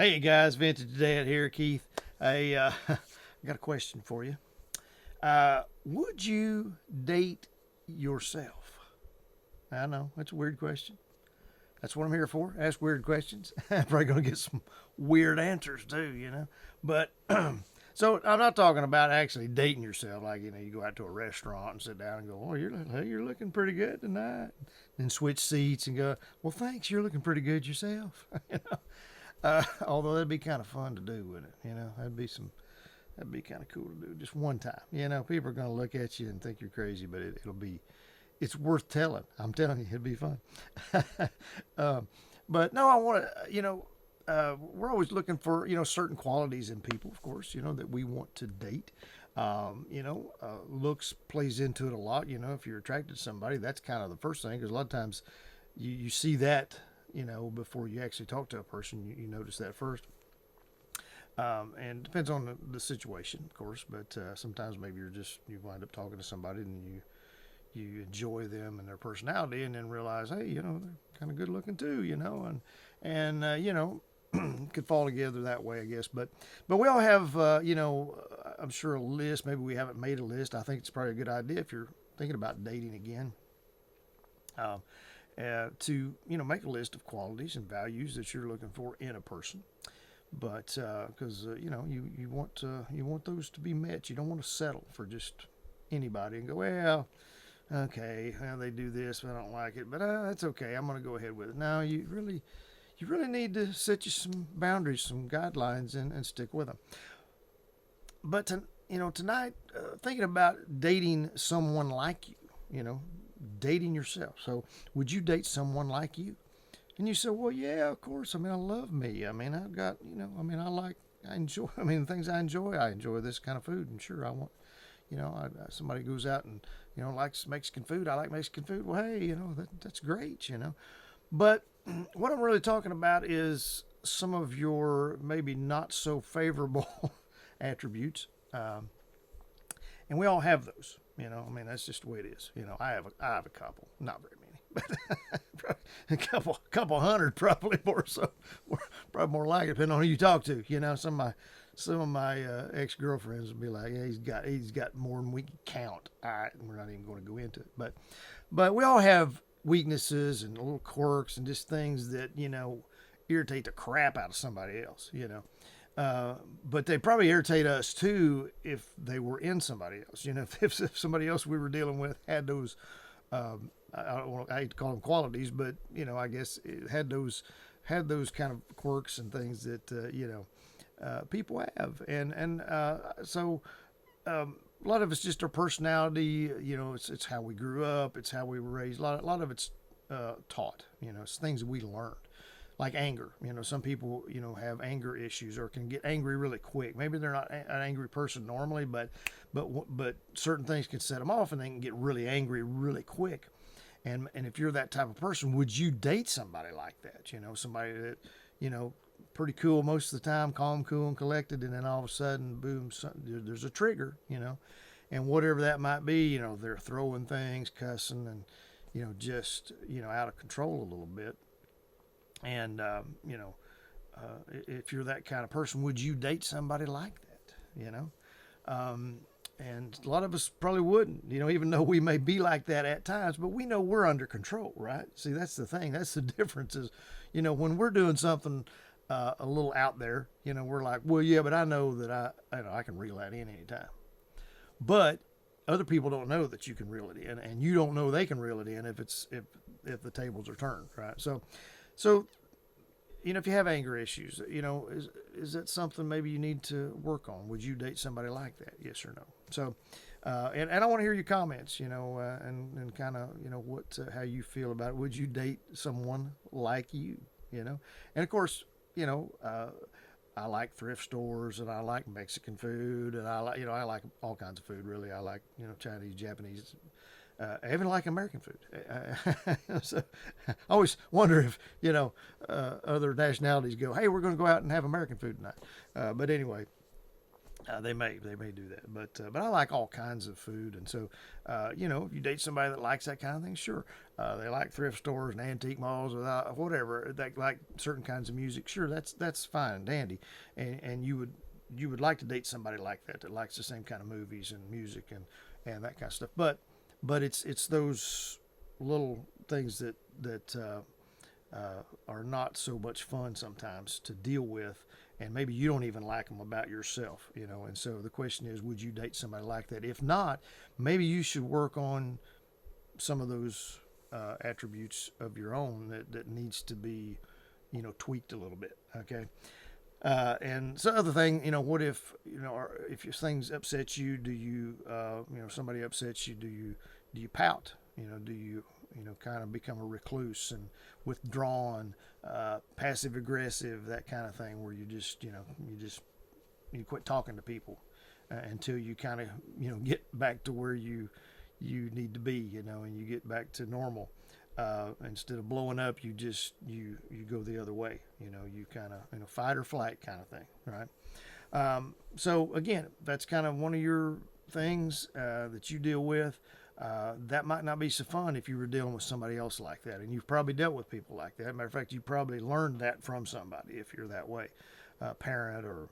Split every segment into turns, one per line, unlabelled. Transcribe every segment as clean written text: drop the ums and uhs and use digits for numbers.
Hey guys, Vintage Dad here, Keith. I got a question for you. Would you date yourself? I know that's a weird question. That's what I'm here for. Ask weird questions. I'm probably gonna get some weird answers too. But so I'm not talking about actually dating yourself. Like you go out to a restaurant and sit down and go, "Oh, you're looking pretty good tonight." Then switch seats and go, "Well, thanks. You're looking pretty good yourself." Although that'd be kind of fun to do, wouldn't it? That'd be kind of cool to do just one time. People are gonna look at you and think you're crazy, but it's worth telling. I'm telling you, it'd be fun. um, but no, I want to, we're always looking for certain qualities in people, of course, that we want to date. Looks plays into it a lot. If you're attracted to somebody, that's kind of the first thing, because a lot of times you see that before you actually talk to a person, you notice that first. And it depends on the situation, of course, but sometimes maybe you wind up talking to somebody and you enjoy them and their personality, and then realize, hey, they're kind of good looking too, and could fall together that way, I guess. But we all have, I'm sure a list. Maybe we haven't made a list. I think it's probably a good idea if you're thinking about dating again. Um, to make a list of qualities and values that you're looking for in a person, but because you want those to be met. You don't want to settle for just anybody and go, well, okay, well, they do this, but I don't like it, but that's okay. I'm going to go ahead with it. Now you really need to set you some boundaries, some guidelines, and stick with them. But tonight, thinking about dating someone like you know, dating yourself. So, would you date someone like you? And you say, well, yeah, of course. I mean, I love me. I mean, I've got, I enjoy, things I enjoy. I enjoy this kind of food. And sure, I want, somebody goes out and, likes Mexican food. I like Mexican food. Well, hey, that's great. But what I'm really talking about is some of your maybe not so favorable attributes. And we all have those. That's just the way it is. I have a couple, not very many, but a couple hundred, probably more so, probably more like it, depending on who you talk to. Some of my ex girlfriends would be like, yeah, he's got more than we can count. All right, we're not even going to go into it, but we all have weaknesses and little quirks and just things that irritate the crap out of somebody else. But they probably irritate us too if they were in somebody else. If somebody else we were dealing with had those, I hate to call them qualities, but I guess it had those kind of quirks and things that people have, and so a lot of it's just our personality. It's how we grew up, it's how we were raised. A lot of it's taught. It's things we learned, like anger. Some people, have anger issues or can get angry really quick. Maybe they're not an angry person normally, but certain things can set them off and they can get really angry really quick. And if you're that type of person, would you date somebody like that? Somebody that, pretty cool most of the time, calm, cool, and collected, and then all of a sudden, boom, there's a trigger. And whatever that might be, they're throwing things, cussing, and just out of control a little bit. And if you're that kind of person, would you date somebody like that? And a lot of us probably wouldn't, even though we may be like that at times, but we know we're under control, right? See, that's the thing. That's the difference is, when we're doing something a little out there, we're like, well, yeah, but I know that I can reel that in anytime. But other people don't know that you can reel it in, and you don't know they can reel it in if the tables are turned, right? So if you have anger issues, is that something maybe you need to work on? Would you date somebody like that? Yes or no? So, and I want to hear your comments, and kind of, what, how you feel about it. Would you date someone like you? And of course, I like thrift stores and I like Mexican food and I like all kinds of food, really. I like, Chinese, Japanese, I even like American food. So I always wonder if other nationalities go, "Hey, we're going to go out and have American food tonight." But anyway, They may do that, but I like all kinds of food, and so if you date somebody that likes that kind of thing, sure. They like thrift stores and antique malls, without whatever. They like certain kinds of music, sure. That's fine and dandy, and you would like to date somebody like that likes the same kind of movies and music and that kind of stuff. But it's those little things that are not so much fun sometimes to deal with, and maybe you don't even like them about yourself, And so the question is, would you date somebody like that? If not, maybe you should work on some of those attributes of your own that needs to be, tweaked a little bit. Okay. And so other thing, what if, if your things upset you, do you, somebody upsets you, do you pout? Do you, kind of become a recluse and withdrawn, passive aggressive, that kind of thing, where you quit talking to people until you kind of, get back to where you need to be, and you get back to normal. Instead of blowing up, you go the other way. You kind of, fight or flight kind of thing, right? So again, that's kind of one of your things that you deal with. That might not be so fun if you were dealing with somebody else like that, and you've probably dealt with people like that. Matter of fact, you probably learned that from somebody if you're that way, a parent or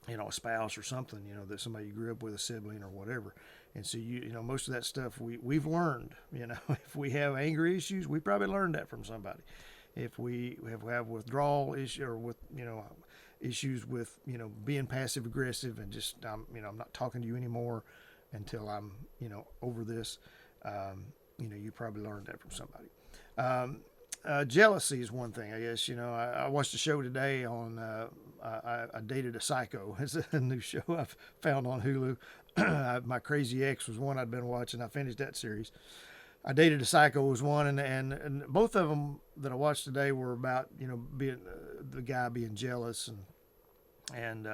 a spouse or something, that somebody you grew up with, a sibling or whatever. And so most of that stuff we've learned. If we have anger issues, we probably learned that from somebody. If we have withdrawal issue or with issues with being passive aggressive and just I'm not talking to you anymore until I'm over this. You probably learned that from somebody. Jealousy is one thing, I guess. I watched a show today on I Dated a Psycho. It's a new show I've found on Hulu. My Crazy Ex was one I'd been watching. I finished that series. I Dated a Psycho was one, and both of them that I watched today were about being the guy being jealous and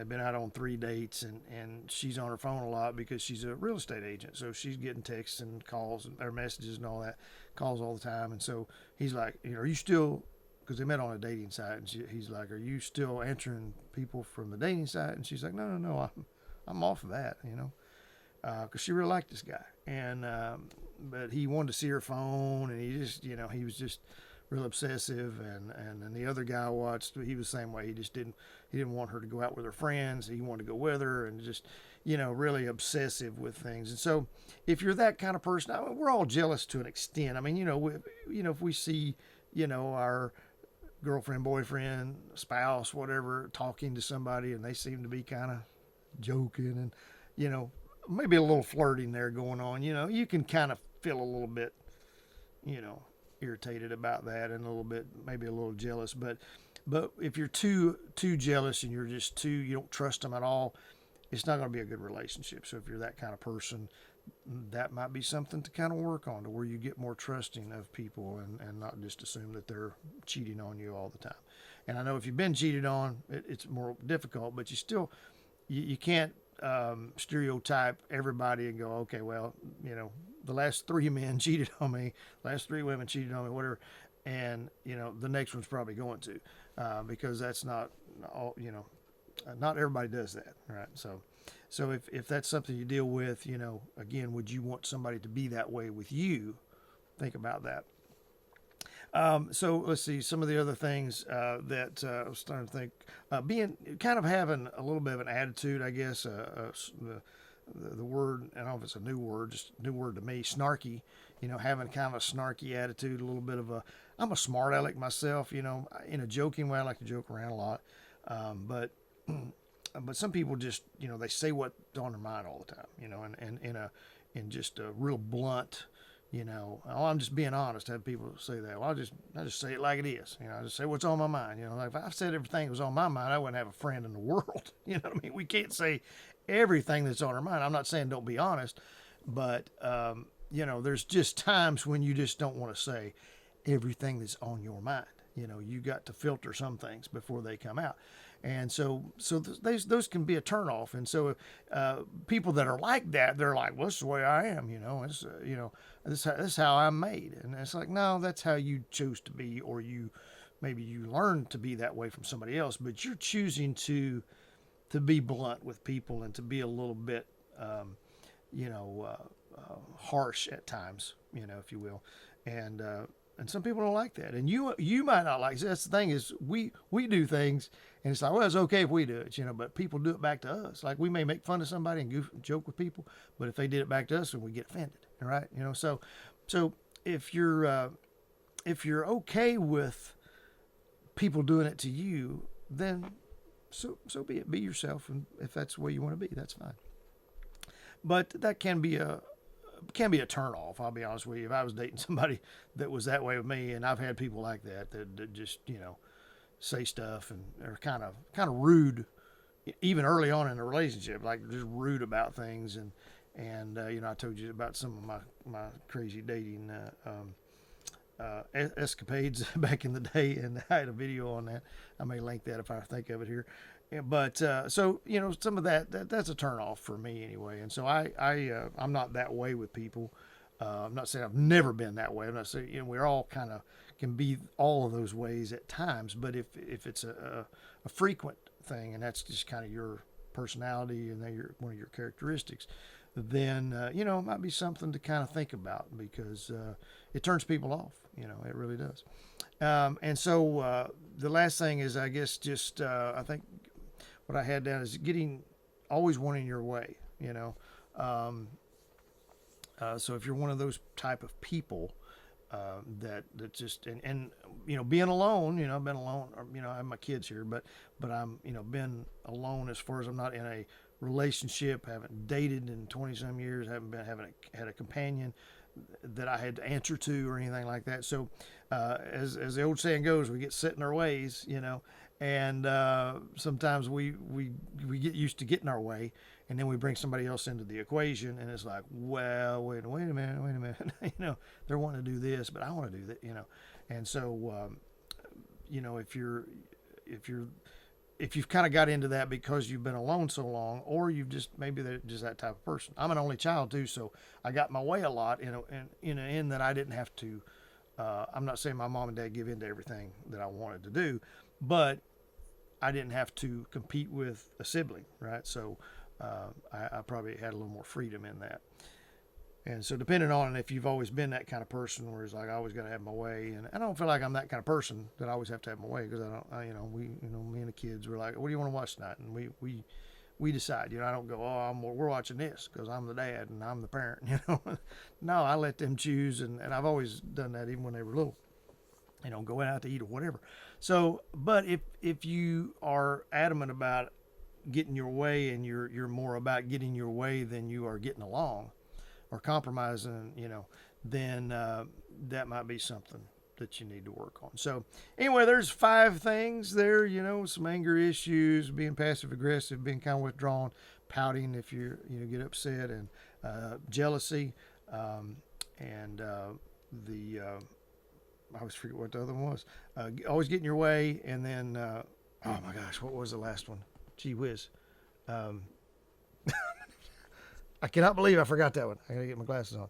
been out on 3 dates, and she's on her phone a lot because she's a real estate agent, so she's getting texts and calls or messages and all that, calls all the time. And so he's like, are you still, because they met on a dating site, and he's like, are you still answering people from the dating site? And she's like, no, I'm off of that, because she really liked this guy, and but he wanted to see her phone, and he just, he was just real obsessive, and the other guy I watched, he was the same way. He didn't want her to go out with her friends. He wanted to go with her, and just really obsessive with things. And so if you're that kind of person, we're all jealous to an extent. If we see our girlfriend, boyfriend, spouse, whatever, talking to somebody, and they seem to be kind of joking and maybe a little flirting there going on, you can kind of feel a little bit irritated about that, and a little bit, maybe a little jealous. But if you're too jealous and you don't trust them at all, it's not going to be a good relationship. So if you're that kind of person, that might be something to kind of work on, to where you get more trusting of people and not just assume that they're cheating on you all the time. And I know if you've been cheated on, it's more difficult, but you can't stereotype everybody and go, okay, well, the last 3 men cheated on me, last 3 women cheated on me, whatever, and the next one's probably going to, because that's not all. Not everybody does that, right? So if that's something you deal with, again, would you want somebody to be that way with you? Think about that. So let's see some of the other things that I was starting to think. Having a little bit of an attitude, I guess. The word, I don't know if it's a new word, just a new word to me, snarky. Having kind of a snarky attitude, a little bit of I'm a smart aleck myself. In a joking way, I like to joke around a lot, but some people just, they say what's on their mind all the time. And in just a real blunt. I'm just being honest. I have people say that. Well, I just say it like it is. I just say what's on my mind. Like if I said everything that was on my mind, I wouldn't have a friend in the world. You know what I mean? We can't say everything that's on our mind. I'm not saying don't be honest, but there's just times when you just don't want to say everything that's on your mind. You got to filter some things before they come out. And so those can be a turnoff. And so people that are like that, they're like, well, this is the way I am, it's, this is how I'm made. And it's like, no, that's how you choose to be, or maybe you learn to be that way from somebody else, but you're choosing to to be blunt with people and to be a little bit, you know, harsh at times, you know, if you will, and some people don't like that, and you might not like. That's the thing is we do things, and it's like, well, it's okay if we do it, you know, but people do it back to us. Like we may make fun of somebody and joke with people, but if they did it back to us, then we get offended, right? You know, so if you're okay with people doing it to you, then so be it. Be yourself, and if that's the way you want to be, that's fine. But that can be a turn off. I'll be honest with you. If I was dating somebody that was that way with me, and I've had people like that just, you know, say stuff and are kind of rude, even early on in a relationship, like just rude about things. And you know, I told you about some of my crazy dating escapades back in the day, and I had a video on that. I may link that if I think of it here. But so you know, some of that's a turn off for me anyway. And so I'm not that way with people. I'm not saying I've never been that way. I'm not saying, you know, we're all kind of can be all of those ways at times. But if it's a frequent thing, and that's just kind of your personality and one of your characteristics, then you know, it might be something to kind of think about, because it turns people off. You know, it really does. And so the last thing is, I guess, just I think what I had down is always wanting your way. You know, so if you're one of those type of people that just and you know, being alone, you know, I've been alone. Or, you know, I have my kids here, but I'm, you know, been alone as far as I'm not in a relationship, haven't dated in 20 some years, haven't had a companion that I had to answer to or anything like that. So as the old saying goes, we get set in our ways, you know, and sometimes we get used to getting our way, and then we bring somebody else into the equation, and it's like, well, wait a minute, you know, they're wanting to do this, but I want to do that, you know. And so you know, if you've kind of got into that because you've been alone so long, or you've maybe they're just that type of person. I'm an only child too, so I got my way a lot in that I didn't have to. I'm not saying my mom and dad give in to everything that I wanted to do, but I didn't have to compete with a sibling, right? So I probably had a little more freedom in that. And so depending on if you've always been that kind of person where it's like, I always got to have my way, and I don't feel like I'm that kind of person that I always have to have my way, because you know, me and the kids were like, what do you want to watch tonight? And we decide, you know, I don't go, we're watching this because I'm the dad and I'm the parent, you know. No, I let them choose, and I've always done that even when they were little, you know, going out to eat or whatever. So, but if you are adamant about getting your way, and you're more about getting your way than you are getting along or compromising, you know, then that might be something that you need to work on. So anyway, there's 5 things there, you know, some anger issues, being passive aggressive, being kind of withdrawn, pouting if you get upset, and jealousy, and the I always forget what the other one was. Always getting your way, and then oh my gosh, what was the last one? Gee whiz. I cannot believe I forgot that one. I gotta get my glasses on.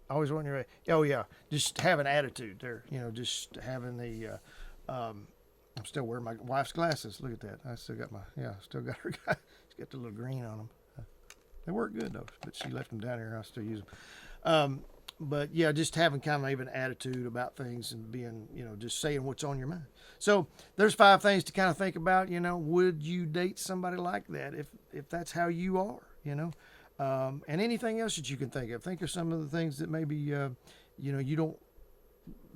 Always wanting your way. Oh yeah, just have an attitude there. You know, just having the. I'm still wearing my wife's glasses. Look at that. I still got still got her. She's got the little green on them. They work good though, but she left them down here, and I still use them. But yeah, just having kind of an attitude about things, and being, you know, just saying what's on your mind. So there's 5 things to kind of think about. You know, would you date somebody like that if that's how you are? You know. And anything else that you can think of. Think of some of the things that maybe, you know, you don't,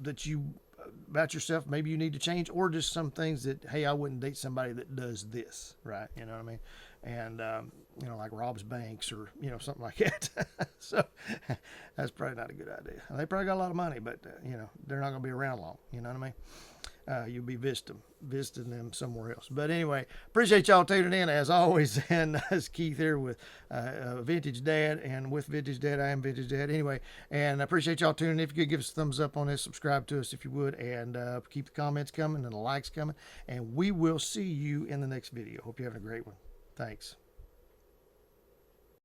that you, about yourself, maybe you need to change, or just some things that, hey, I wouldn't date somebody that does this, right? You know what I mean? And, you know, like robs banks, or, you know, something like that. So that's probably not a good idea. They probably got a lot of money, but, you know, they're not going to be around long. You know what I mean? You'll be visiting them somewhere else. But anyway, appreciate y'all tuning in as always. And it's Keith here with Vintage Dad, and with Vintage Dad, I am Vintage Dad. Anyway, and I appreciate y'all tuning in. If you could give us a thumbs up on this, subscribe to us if you would, and keep the comments coming and the likes coming. And we will see you in the next video. Hope you're having a great one. Thanks.